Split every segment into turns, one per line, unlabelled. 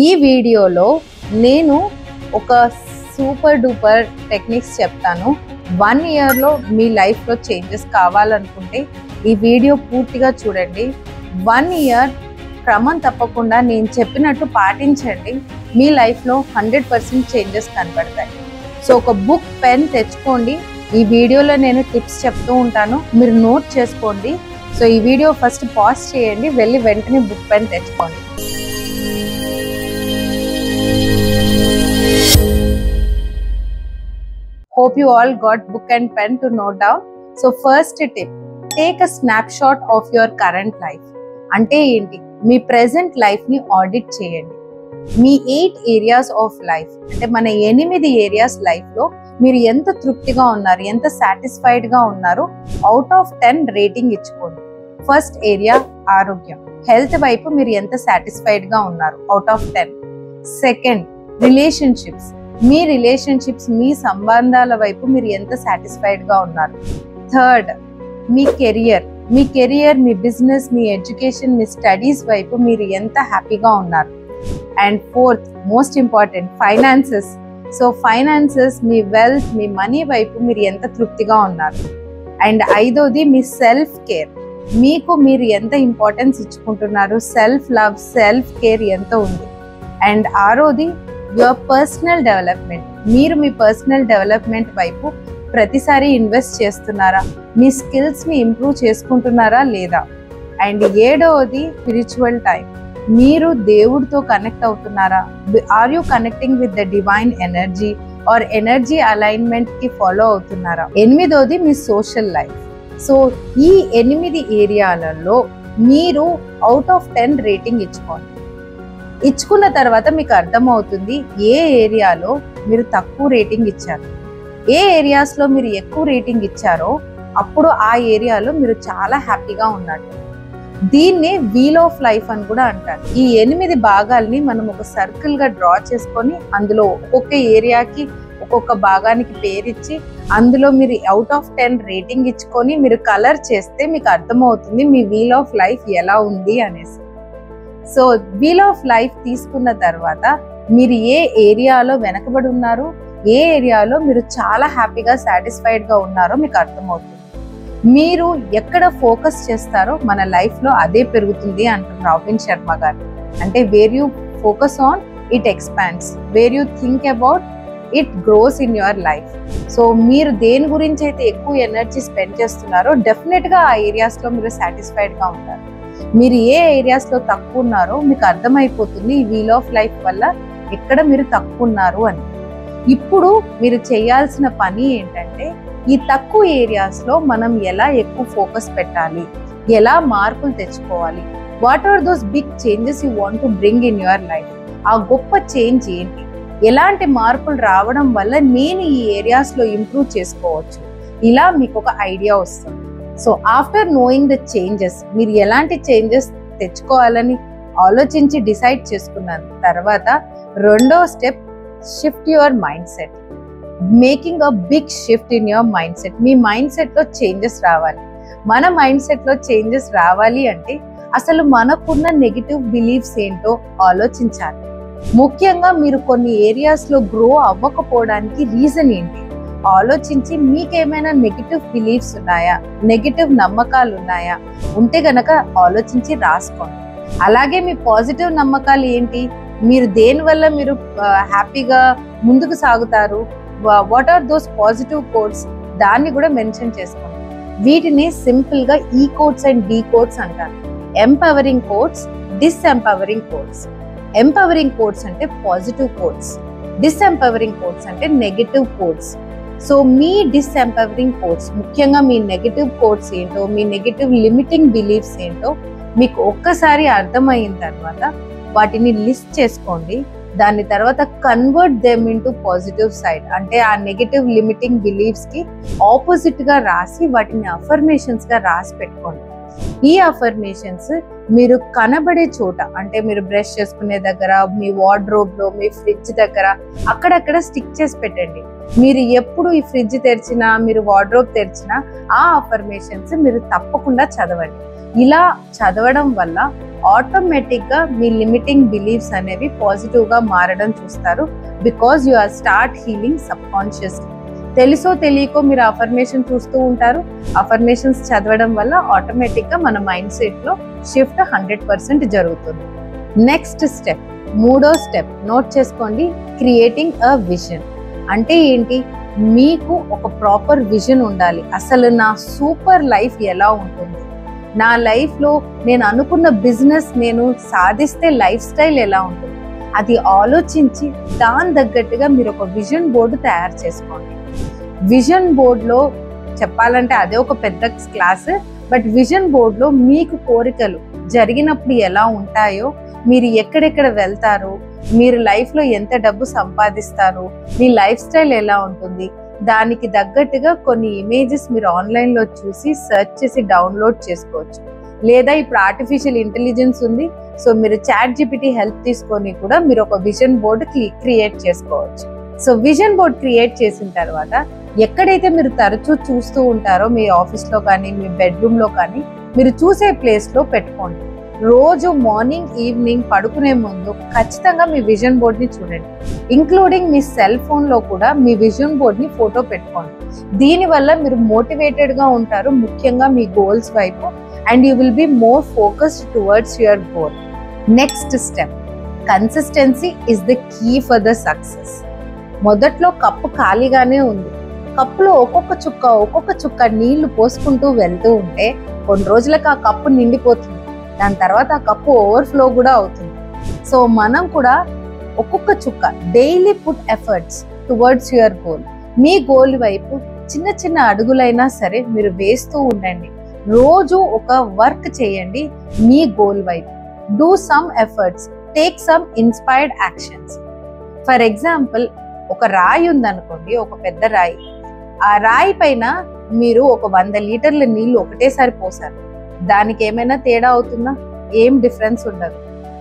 ఈ వీడియోలో నేను ఒక సూపర్ డూపర్ టెక్నిక్స్ చెప్తాను. 1 ఇయర్లో మీ లైఫ్లో చేంజెస్ కావాలనుకుంటే ఈ వీడియో పూర్తిగా చూడండి. 1 ఇయర్ క్రమం తప్పకుండా నేను చెప్పినట్టు పాటించండి. మీ లైఫ్లో 100% చేంజెస్ కనబడతాయి. సో ఒక బుక్ పెన్ తెచ్చుకోండి. ఈ వీడియోలో నేను టిప్స్ చెప్తూ ఉంటాను, మీరు నోట్ చేసుకోండి. సో ఈ వీడియో ఫస్ట్ పాజ్ చేయండి, వెళ్ళి వెంటనే బుక్ పెన్ తెచ్చుకోండి. Hope you all got book and pen to note down. So first tip, take a snapshot of your current life. అంటే ఏంటి? మీ ప్రెజెంట్ లైఫ్ని ఆడిట్ చేయండి. మీ 8 ఏరియాస్ ఆఫ్ లైఫ్, అంటే మన 8 ఏరియాస్ లైఫ్లో మీరు ఎంత తృప్తిగా ఉన్నారు, ఎంత సాటిస్ఫైడ్గా ఉన్నారు, అవుట్ ఆఫ్ 10 రేటింగ్ ఇచ్చుకోండి. ఫస్ట్ ఏరియా ఆరోగ్యం, హెల్త్ వైపు మీరు ఎంత సాటిస్ఫైడ్గా ఉన్నారు, అవుట్ ఆఫ్ 10. సెకండ్ రిలేషన్షిప్స్, మీ రిలేషన్షిప్స్, మీ సంబంధాల వైపు మీరు ఎంత సాటిస్ఫైడ్గా ఉన్నారు. థర్డ్ మీ కెరియర్, మీ బిజినెస్, మీ ఎడ్యుకేషన్, మీ స్టడీస్ వైపు మీరు ఎంత హ్యాపీగా ఉన్నారు. And fourth most important, finances. So finances, మీ వెల్త్, మీ మనీ వైపు మీరు ఎంత తృప్తిగా ఉన్నారు. అండ్ ఐదోది మీ సెల్ఫ్ కేర్, మీకు మీరు ఎంత ఇంపార్టెన్స్ ఇచ్చుకుంటున్నారు, సెల్ఫ్ లవ్, సెల్ఫ్ కేర్ ఎంత ఉంది. అండ్ ఆరోది యువర్ పర్సనల్ డెవలప్మెంట్, మీరు మీ పర్సనల్ డెవలప్మెంట్ వైపు ప్రతిసారి ఇన్వెస్ట్ చేస్తున్నారా, మీ స్కిల్స్ని ఇంప్రూవ్ చేసుకుంటున్నారా లేదా. అండ్ ఏడవది స్పిరిచువల్ టైం, మీరు దేవుడితో కనెక్ట్ అవుతున్నారా, are you connecting with the divine energy or energy అలైన్మెంట్కి ఫాలో అవుతున్నారా. ఎనిమిదోది మీ సోషల్ లైఫ్. సో ఈ 8 ఏరియాలలో మీరు అవుట్ ఆఫ్ 10 రేటింగ్ ఇచ్చుకోండి. ఇచ్చుకున్న తర్వాత మీకు అర్థమవుతుంది ఏ ఏరియాలో మీరు తక్కువ రేటింగ్ ఇచ్చారు, ఏ ఏరియాస్లో మీరు ఎక్కువ రేటింగ్ ఇచ్చారో అప్పుడు ఆ ఏరియాలో మీరు చాలా హ్యాపీగా ఉన్నట్టు. దీన్ని వీల్ ఆఫ్ లైఫ్ అని కూడా అంటారు. ఈ 8 భాగాల్ని మనం ఒక సర్కిల్గా డ్రా చేసుకొని అందులో ఒక్కొక్క ఏరియాకి ఒక్కొక్క భాగానికి పేరిచ్చి అందులో మీరు అవుట్ ఆఫ్ 10 రేటింగ్ ఇచ్చుకొని మీరు కలర్ చేస్తే మీకు అర్థమవుతుంది మీ వీల్ ఆఫ్ లైఫ్ ఎలా ఉంది అనేసి. సో వీల్ ఆఫ్ లైఫ్ తీసుకున్న తర్వాత మీరు ఏ ఏరియాలో వెనకబడి ఉన్నారు, ఏ ఏరియాలో మీరు చాలా హ్యాపీగా సాటిస్ఫైడ్గా ఉన్నారో మీకు అర్థమవుతుంది. మీరు ఎక్కడ ఫోకస్ చేస్తారో మన లైఫ్లో అదే పెరుగుతుంది అంటారు రాబిన్ శర్మ గారు. అంటే where you focus on it expands, where you think about it grows in your life. So మీరు దేని గురించి అయితే ఎక్కువ ఎనర్జీ స్పెండ్ చేస్తున్నారో డెఫినెట్గా ఆ ఏరియాస్లో మీరు సాటిస్ఫైడ్గా ఉంటారు. మీరు ఏ ఏరియాస్లో తక్కువ ఉన్నారో మీకు అర్థమైపోతుంది ఈ వీల్ ఆఫ్ లైఫ్ వల్ల ఎక్కడ మీరు తక్కువ ఉన్నారు అని. ఇప్పుడు మీరు చేయాల్సిన పని ఏంటంటే ఈ తక్కువ ఏరియాస్లో మనం ఎలా ఎక్కువ ఫోకస్ పెట్టాలి, ఎలా మార్పులు తెచ్చుకోవాలి, what are those big changes you want to bring in your life. ఆ గొప్ప చేంజ్ ఏంటి, ఎలాంటి మార్పులు రావడం వల్ల నేను ఈ ఏరియాస్లో ఇంప్రూవ్ చేసుకోవచ్చు, ఇలా మీకు ఒక ఐడియా వస్తుంది. So after knowing the changes, మీరు ఎలాంటి చేంజెస్ తెచ్చుకోవాలని ఆలోచించి డిసైడ్ చేసుకున్న తర్వాత రెండో step, shift your mindset. Making a big shift in your mindset. మీ మైండ్ సెట్లో చేంజెస్ రావాలి. మన మైండ్ సెట్లో చేంజెస్ రావాలి అంటే అసలు మనకున్న నెగిటివ్ బిలీఫ్స్ ఏంటో ఆలోచించాలి. ముఖ్యంగా మీరు కొన్ని ఏరియాస్లో గ్రో అవ్వకపోవడానికి రీజన్ ఏంటి ఆలోచించి, మీకేమైనా నెగిటివ్ బిలీఫ్స్ ఉన్నాయా, నెగిటివ్ నమ్మకాలు ఉన్నాయా, ఉంటే గనక ఆలోచించి రాసుకోండి. అలాగే మీ పాజిటివ్ నమ్మకాలు ఏంటి, మీరు దేనివల్ల మీరు హ్యాపీగా ముందుకు సాగుతారు, what are those positive codes, దాన్ని కూడా మెన్షన్ చేసుకోండి. వీటిని సింపుల్గా E codes and D codes అంటారు. Empowering codes, disempowering codes. Empowering codes అంటే పాజిటివ్ కోడ్స్, డిస్ఎంపవరింగ్ కోడ్స్ అంటే నెగిటివ్ కోడ్స్. సో మీ డిస్ఎంపవరింగ్ కోడ్స్, ముఖ్యంగా మీ నెగిటివ్ కోడ్స్ ఏంటో, మీ నెగిటివ్ లిమిటింగ్ బిలీఫ్స్ ఏంటో మీకు ఒక్కసారి అర్థమైన తర్వాత వాటిని లిస్ట్ చేసుకోండి. దాని తర్వాత convert them into positive side, అంటే ఆ నెగిటివ్ లిమిటింగ్ బిలీఫ్స్కి ఆపోజిట్గా రాసి వాటిని అఫర్మేషన్స్గా రాసి పెట్టుకోండి. ఈ అఫర్మేషన్స్ మీరు కనబడే చోట, అంటే మీరు బ్రష్ చేసుకునే దగ్గర, మీ వార్డ్రోబ్లో, మీ ఫ్రిడ్జ్ దగ్గర అక్కడక్కడ స్టిక్ చేసి పెట్టండి. మీరు ఎప్పుడు ఈ ఫ్రిడ్జ్ తెరిచినా, మీరు వార్డ్రోబ్ తెరిచినా ఆ అఫర్మేషన్స్ మీరు తప్పకుండా చదవండి. ఇలా చదవడం వల్ల ఆటోమేటిక్గా మీ లిమిటింగ్ బిలీఫ్స్ అనేవి పాజిటివ్గా మారడం చూస్తారు. Because you are start healing subconsciously. తెలుసో తెలియకో మీరు అఫర్మేషన్ చూస్తూ ఉంటారు. అఫర్మేషన్స్ చదవడం వల్ల ఆటోమేటిక్గా మన మైండ్ సెట్లో షిఫ్ట్ 100% జరుగుతుంది. నెక్స్ట్ స్టెప్, మూడో స్టెప్ నోట్ చేసుకోండి, క్రియేటింగ్ అ విజన్. అంటే ఏంటి? మీకు ఒక ప్రాపర్ విజన్ ఉండాలి. అసలు నా సూపర్ లైఫ్ ఎలా ఉంటుంది, నా లైఫ్లో నేను అనుకున్న బిజినెస్ నేను సాధిస్తే లైఫ్ స్టైల్ ఎలా ఉంటుంది, అది ఆలోచించి దాని తగ్గట్టుగా మీరు ఒక విజన్ బోర్డు తయారు చేసుకోండి. విజన్ బోర్డులో చెప్పాలంటే అదే ఒక పెద్ద క్లాస్. బట్ విజన్ బోర్డులో మీకు కోరికలు జరిగినప్పుడు ఎలా ఉంటాయో, మీరు ఎక్కడెక్కడ వెళ్తారు, మీరు లైఫ్లో ఎంత డబ్బు సంపాదిస్తారు, మీ లైఫ్ స్టైల్ ఎలా ఉంటుంది, దానికి తగ్గట్టుగా కొన్ని ఇమేజెస్ మీరు ఆన్లైన్లో చూసి సెర్చ్ చేసి డౌన్లోడ్ చేసుకోవచ్చు. లేదా ఇప్పుడు ఆర్టిఫిషియల్ ఇంటెలిజెన్స్ ఉంది, సో మీరు ChatGPT హెల్ప్ తీసుకొని కూడా మీరు ఒక విజన్ బోర్డు క్రియేట్ చేసుకోవచ్చు. సో విజన్ బోర్డ్ క్రియేట్ చేసిన తర్వాత ఎక్కడైతే మీరు తరచూ చూస్తూ ఉంటారో, మీ ఆఫీస్లో కానీ మీ బెడ్రూమ్లో కానీ మీరు చూసే ప్లేస్లో పెట్టుకోండి. రోజు మార్నింగ్ ఈవినింగ్ పడుకునే ముందు ఖచ్చితంగా మీ విజన్ బోర్డ్ని చూడండి. ఇంక్లూడింగ్ మీ సెల్ ఫోన్లో కూడా మీ విజన్ బోర్డ్ని ఫోటో పెట్టుకోండి. దీనివల్ల మీరు మోటివేటెడ్గా ఉంటారు, ముఖ్యంగా మీ గోల్స్ వైపు, and you will be more focused towards your goal. Next step, consistency is the key for the success. మొదట్లో కప్పు ఖాళీగానే ఉంది, కప్పులో ఒక్కొక్క చుక్క నీళ్లు పోసుకుంటూ వెళ్తూ ఉంటే కొన్ని రోజులకు ఆ కప్పు నిండిపోతుంది. దాని తర్వాత ఆ కప్పు ఓవర్ఫ్లో కూడా అవుతుంది. సో మనం కూడా ఒక్కొక్క చుక్క daily put efforts towards your goal. Me goal వైపు చిన్న చిన్న అడుగులైనా సరే మీరు వేస్తూ ఉండండి. రోజు ఒక వర్క్ చేయండి మీ గోల్ వైపు. Do some efforts, take some inspired actions. For example, ఒక రాయి ఉందనుకోండి, ఒక పెద్ద రాయి. ఆ రాయి పైన మీరు ఒక 100 లీటర్ల నీళ్లు ఒకటేసారి పోసారు, దానికి ఏమైనా తేడా అవుతుందా? ఏం డిఫరెన్స్ ఉండదు.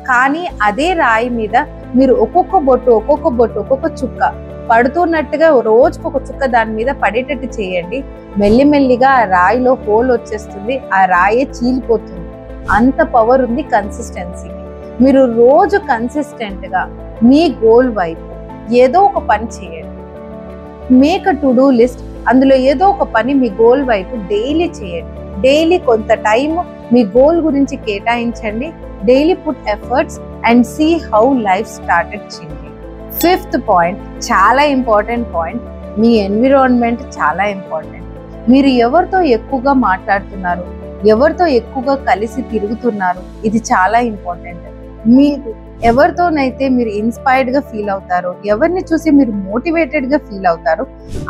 కానీ అదే రాయి మీద మీరు ఒక్కొక్క బొట్టు ఒక్కొక్క చుక్క పడుతున్నట్టుగా రోజుకు ఒక చుక్క దాని మీద పడేటట్టు చేయండి. మెల్లిమెల్లిగా ఆ రాయిలో హోల్ వచ్చేస్తుంది, ఆ రాయే చీలిపోతుంది. అంత పవర్ ఉంది కన్సిస్టెన్సీకి. మీరు రోజు కన్సిస్టెంట్గా మీ గోల్ వైపు ఏదో ఒక పని చేయండి. Make a to do list. అందులో ఏదో ఒక పని మీ గోల్ వైపు డైలీ చేయండి. డైలీ కొంత టైం మీ గోల్ గురించి కేటాయించండి. Daily put efforts and see how life started changing. Fifth point, చాలా ఇంపార్టెంట్ పాయింట్, మీ ఎన్విరాన్మెంట్ చాలా ఇంపార్టెంట్. మీరు ఎవరితో ఎక్కువగా మాట్లాడుతున్నారు, ఎవరితో ఎక్కువగా కలిసి తిరుగుతున్నారు, ఇది చాలా ఇంపార్టెంట్. మీరు ఎవరితోనైతే మీరు ఇన్స్పైర్డ్గా ఫీల్ అవుతారో, ఎవరిని చూసి మీరు మోటివేటెడ్గా ఫీల్ అవుతారో,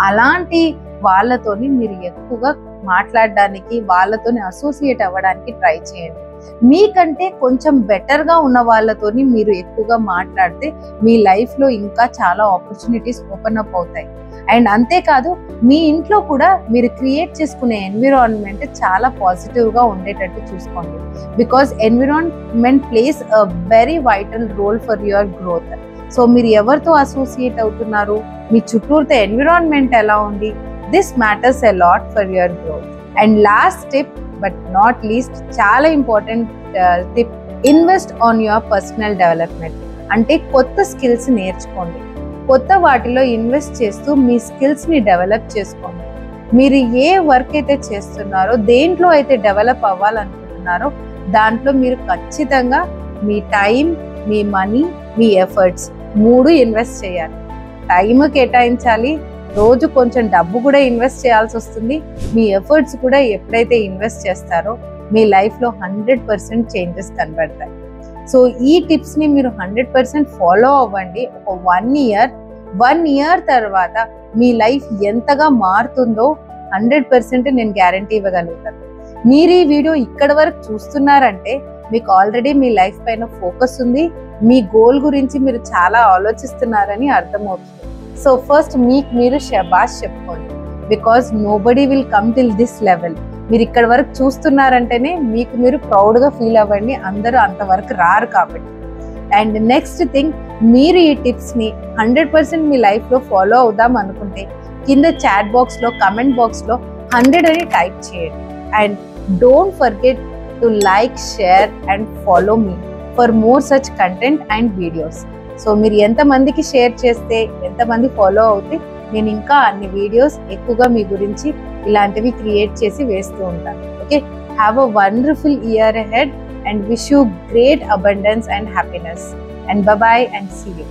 అలాంటి వాళ్ళతోని మీరు ఎక్కువగా మాట్లాడడానికి, వాళ్ళతోని అసోసియేట్ అవ్వడానికి ట్రై చేయండి. మీకంటే కొంచెం బెటర్గా ఉన్న వాళ్ళతోని మీరు ఎక్కువగా మాట్లాడితే మీ లైఫ్లో ఇంకా చాలా ఆపర్చునిటీస్ ఓపెన్ అప్ అవుతాయి. అండ్ అంతేకాదు, మీ ఇంట్లో కూడా మీరు క్రియేట్ చేసుకునే ఎన్విరాన్మెంట్ చాలా పాజిటివ్గా ఉండేటట్టు చూసుకోండి. Because environment plays a very vital role for your growth. So మీరు ఎవరితో అసోసియేట్ అవుతున్నారు, మీ చుట్టూతో ఎన్విరాన్మెంట్ ఎలా ఉంది, this matters a lot for your growth. And last tip but not least, చాలా important tip, invest on your personal development. అంటే కొత్త స్కిల్స్ నేర్చుకోండి. కొత్త వాటిలో ఇన్వెస్ట్ చేస్తూ మీ స్కిల్స్ని డెవలప్ చేసుకోండి. మీరు ఏ వర్క్ అయితే చేస్తున్నారో, దేంట్లో అయితే డెవలప్ అవ్వాలనుకుంటున్నారో, దాంట్లో మీరు ఖచ్చితంగా మీ టైం, మీ మనీ, మీ ఎఫర్ట్స్ 3 ఇన్వెస్ట్ చేయాలి. టైం కేటాయించాలి, రోజు కొంచెం డబ్బు కూడా ఇన్వెస్ట్ చేయాల్సి వస్తుంది. మీ ఎఫర్ట్స్ కూడా ఎప్పుడైతే ఇన్వెస్ట్ చేస్తారో మీ లైఫ్లో 100% చేంజెస్ కనబడతాయి. సో ఈ టిప్స్ని మీరు 100% ఫాలో అవ్వండి. ఒక 1 ఇయర్ తర్వాత మీ లైఫ్ ఎంతగా మారుతుందో 100% నేను గ్యారంటీ ఇవ్వగలుగుతాను. మీరు ఈ వీడియో ఇక్కడ వరకు చూస్తున్నారంటే మీకు ఆల్రెడీ మీ లైఫ్ పైన ఫోకస్ ఉంది, మీ గోల్ గురించి మీరు చాలా ఆలోచిస్తున్నారని అర్థమవుతుంది. సో ఫస్ట్ మీకు మీరు శబాష్ చెప్పుకోండి. Because nobody will come till this level. మీరు ఇక్కడ వరకు చూస్తున్నారంటేనే మీకు మీరు ప్రౌడ్గా ఫీల్ అవ్వండి. అందరూ అంతవరకు రారు కాబట్టి. అండ్ నెక్స్ట్ థింగ్, మీరు ఈ టిప్స్ని 100% మీ లైఫ్లో ఫాలో అవుదాం అనుకుంటే కింద చాట్ బాక్స్లో, కమెంట్ బాక్స్లో 100 అని టైప్ చేయండి. And don't forget to to like, share and follow me for more such content and videos. So మీరు ఎంతమందికి షేర్ చేస్తే, ఎంతమంది ఫాలో అవుతే నేను ఇంకా అన్ని వీడియోస్ ఎక్కువగా మీ గురించి ఇలాంటివి క్రియేట్ చేసి వేస్తూ ఉంటాను. Okay, have a wonderful year ahead and wish you great abundance and happiness. And bye bye and see you.